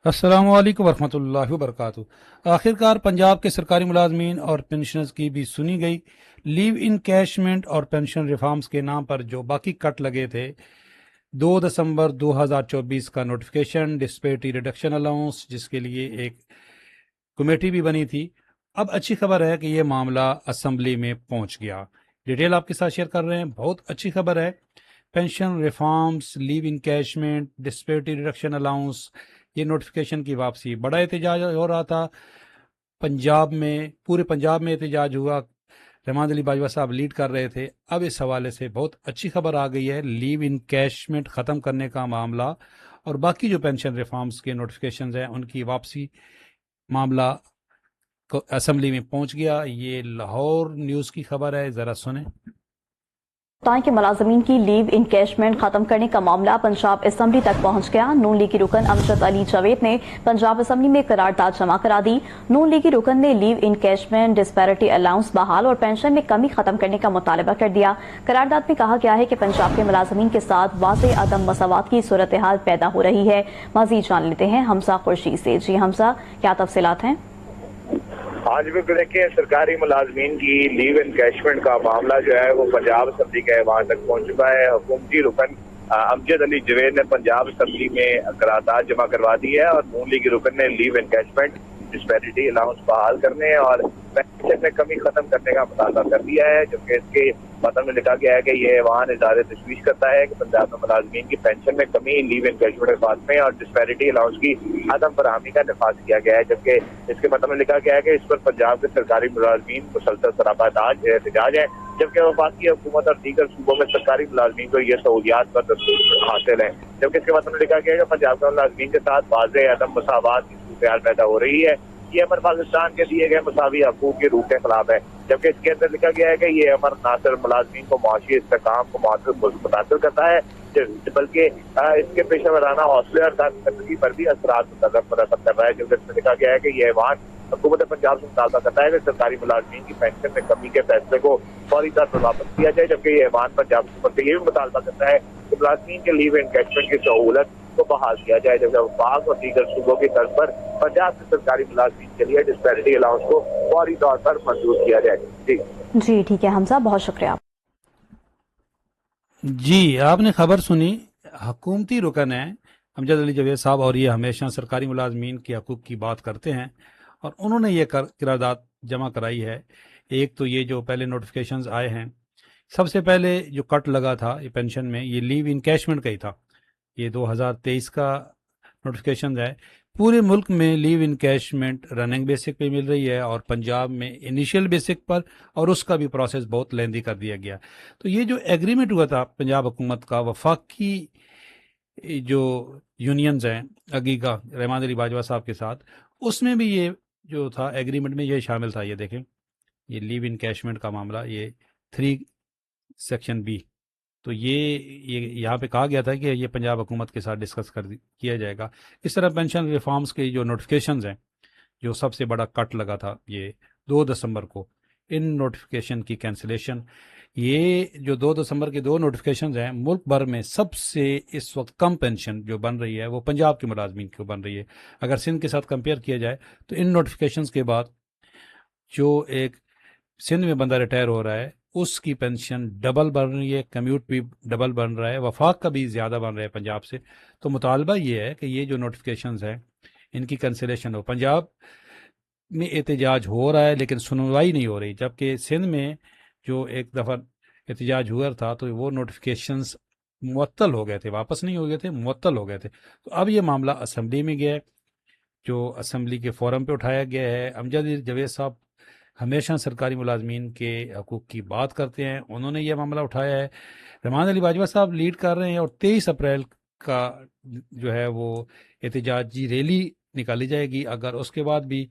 السلام علیکم ورحمۃ اللہ وبرکاتہ۔ آخرکار پنجاب کے سرکاری ملازمین اور پنشنرز کی بھی سنی گئی۔ لیو انکیشمنٹ اور پینشن ریفارمز کے نام پر جو باقی کٹ لگے تھے، 2 دسمبر 2024 کا نوٹیفکیشن ڈسپیرٹی ریڈکشن الاؤنس، جس کے لیے ایک کمیٹی بھی بنی تھی، اب اچھی خبر ہے کہ یہ معاملہ اسمبلی میں پہنچ گیا۔ ڈیٹیل آپ کے ساتھ شیئر کر رہے ہیں، بہت اچھی خبر ہے۔ پینشن ریفارمز، لیو انکیشمنٹ، ڈسپیرٹی ریڈکشن الاؤنس، یہ نوٹیفکیشن کی واپسی، بڑا احتجاج ہو رہا تھا پنجاب میں، پورے پنجاب میں احتجاج ہوا، رحمان علی باجوہ صاحب لیڈ کر رہے تھے۔ اب اس حوالے سے بہت اچھی خبر آ گئی ہے، لیو انکیشمنٹ ختم کرنے کا معاملہ اور باقی جو پینشن ریفارمز کے نوٹیفکیشنز ہیں ان کی واپسی معاملہ اسمبلی میں پہنچ گیا۔ یہ لاہور نیوز کی خبر ہے، ذرا سنیں۔ کے ملازمین کی لیو انکیشمنٹ ختم کرنے کا معاملہ پنجاب اسمبلی تک پہنچ گیا۔ نون لیگی رکن امجد علی جاوید نے پنجاب اسمبلی میں قرارداد جمع کرا دی۔ نون لیگی رکن نے لیو انکیشمنٹ، ڈسپیرٹی الاؤنس بحال اور پینشن میں کمی ختم کرنے کا مطالبہ کر دیا۔ قرارداد میں کہا گیا ہے کہ پنجاب کے ملازمین کے ساتھ واضح عدم مساوات کی صورتحال پیدا ہو رہی ہے۔ مزید جان لیتے ہیں حمزہ خورشید سے۔ جی حمزہ، کیا تفصیلات ہیں؟ آج بھی دیکھیں، سرکاری ملازمین کی لیو انکیشمنٹ کا معاملہ جو ہے وہ پنجاب اسمبلی کے ایوان تک پہنچ چکا ہے۔ حکومتی رکن امجد علی جاوید نے پنجاب اسمبلی میں قرارداد جمع کروا دی ہے اور نون لیگی رکن نے لیو انکیشمنٹ، ڈسپیرٹی الاؤنس بحال کرنے اور پینشن میں کمی ختم کرنے کا مطالبہ کر دیا ہے، جبکہ اس کے متن میں لکھا گیا ہے کہ یہ ایوان اظہار تشویش کرتا ہے کہ پنجاب میں ملازمین کی پینشن میں کمی، لیو انکیشمنٹ کے خاتمے اور ڈسپیرٹی الاؤنس کی عدم فراہمی کا نفاذ کیا گیا ہے، جبکہ اس کے متن میں لکھا گیا ہے کہ اس پر پنجاب کے سرکاری ملازمین مسلسل سراپا احتجاج ہے، جبکہ وفاقی حکومت اور دیگر صوبوں میں سرکاری ملازمین کو یہ سہولیات پر حاصل ہیں، جبکہ اس کے متن میں لکھا گیا ہے کہ پنجاب کے ملازمین کے ساتھ واضح عدم مساوات کی صورتحال پیدا ہو رہی ہے۔ یہ امر پاکستان کے دیے گئے مساوی حقوق کے روح کے خلاف ہے، جبکہ اس کے اندر لکھا گیا ہے کہ یہ امر نہ صرف ملازمین کو معاشی استحکام کو متاثر کرتا ہے بلکہ اس کے پیشہ ورانہ حوصلے اور کارکردگی پر بھی اثرات مرتب کر رہا ہے، جبکہ اس میں لکھا گیا ہے کہ یہ ایوان حکومت پنجاب سے مطالبہ کرتا ہے کہ سرکاری ملازمین کی پینشن میں کمی کے فیصلے کو فوری طور پر واپس کیا جائے، جبکہ یہ ایوان پنجاب حکومت سے یہ بھی مطالبہ کرتا ہے کہ ملازمین کے لیو انکیشمنٹ کی سہولت کو بحال کیا جائے، جبکہ وفاق اور دیگر صوبوں کی طرز پر پنجاب سے سرکاری ملازمین کے لیے ڈسپیرٹی الاؤنس کو فوری طور پر منظور کیا جائے۔ جی ٹھیک ہے حمزہ، بہت شکریہ۔ جی، آپ نے خبر سنی، حکومتی رکن ہیں امجد علی جاوید صاحب اور یہ ہمیشہ سرکاری ملازمین کے حقوق کی بات کرتے ہیں اور انہوں نے یہ قرارداد جمع کرائی ہے۔ ایک تو یہ جو پہلے نوٹیفکیشنز آئے ہیں، سب سے پہلے جو کٹ لگا تھا یہ پینشن میں، یہ لیو انکیشمنٹ کا ہی تھا، یہ 2023 کا نوٹیفکیشن ہے۔ پورے ملک میں لیو انکیشمنٹ رننگ بیسک پہ مل رہی ہے اور پنجاب میں انیشیل بیسک پر، اور اس کا بھی پروسیس بہت لیندی کر دیا گیا۔ تو یہ جو ایگریمنٹ ہوا تھا پنجاب حکومت کا وفاقی جو یونینز ہیں اگیگا رحمان علی باجوہ صاحب کے ساتھ، اس میں بھی یہ جو تھا ایگریمنٹ میں یہ شامل تھا۔ یہ دیکھیں، یہ لیو انکیشمنٹ کا معاملہ، یہ 3 سیکشن بی، تو یہ یہاں پہ کہا گیا تھا کہ یہ پنجاب حکومت کے ساتھ ڈسکس کیا جائے گا۔ اس طرح پینشن ریفارمز کے جو نوٹیفکیشنز ہیں، جو سب سے بڑا کٹ لگا تھا یہ 2 دسمبر کو، ان نوٹیفکیشن کی کینسلیشن، یہ جو 2 دسمبر کے 2 نوٹیفکیشنز ہیں، ملک بھر میں سب سے اس وقت کم پینشن جو بن رہی ہے وہ پنجاب کے ملازمین کو بن رہی ہے۔ اگر سندھ کے ساتھ کمپیئر کیا جائے تو ان نوٹیفکیشنز کے بعد جو ایک سندھ میں بندہ ریٹائر ہو رہا ہے اس کی پینشن ڈبل بن رہی ہے، کمیوٹ بھی ڈبل بن رہا ہے، وفاق کا بھی زیادہ بن رہا ہے پنجاب سے۔ تو مطالبہ یہ ہے کہ یہ جو نوٹیفکیشنز ہیں ان کی کنسلیشن ہو۔ پنجاب میں احتجاج ہو رہا ہے لیکن سنوائی نہیں ہو رہی، جبکہ سندھ میں جو ایک دفعہ احتجاج ہوا تھا تو وہ نوٹیفکیشنز معطل ہو گئے تھے، واپس نہیں ہو گئے تھے، معطل ہو گئے تھے۔ تو اب یہ معاملہ اسمبلی میں گیا ہے، جو اسمبلی کے فورم پہ اٹھایا گیا ہے۔ امجد علی جاوید صاحب ہمیشہ سرکاری ملازمین کے حقوق کی بات کرتے ہیں، انہوں نے یہ معاملہ اٹھایا ہے۔ رحمان علی باجوہ صاحب لیڈ کر رہے ہیں اور 23 اپریل کا جو ہے وہ احتجاجی ریلی نکالی جائے گی۔ اگر اس کے بعد بھی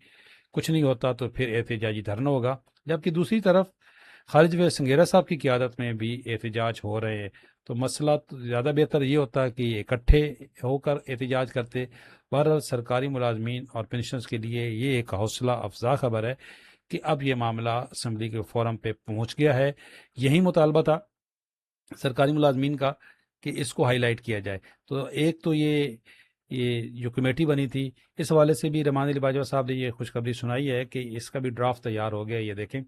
کچھ نہیں ہوتا تو پھر احتجاجی دھرنا ہوگا، جبکہ دوسری طرف خالد جاوید سنگیرا صاحب کی قیادت میں بھی احتجاج ہو رہے ہیں۔ تو مسئلہ تو زیادہ بہتر یہ ہوتا ہے کہ اکٹھے ہو کر احتجاج کرتے۔ بہرحال سرکاری ملازمین اور پنشنرز کے لیے یہ ایک حوصلہ افزا خبر ہے کہ اب یہ معاملہ اسمبلی کے فورم پہ پہنچ گیا ہے۔ یہی مطالبہ تھا سرکاری ملازمین کا کہ اس کو ہائی لائٹ کیا جائے۔ تو ایک تو یہ یہ جو کمیٹی بنی تھی، اس حوالے سے بھی رحمان علی باجوہ صاحب نے یہ خوشخبری سنائی ہے کہ اس کا بھی ڈرافٹ تیار ہو گیا. یہ دیکھیں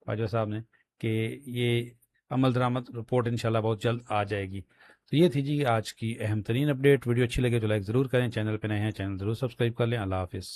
باجوہ صاحب نے کہ یہ عمل درآمد رپورٹ انشاءاللہ بہت جلد آ جائے گی. تو یہ تھی جی آج کی اہم ترین اپڈیٹ. ویڈیو اچھی لگے تو لائک ضرور کریں. چینل پہ نئے ہیں چینل ضرور سبسکرائب کر لیں. اللہ حافظ.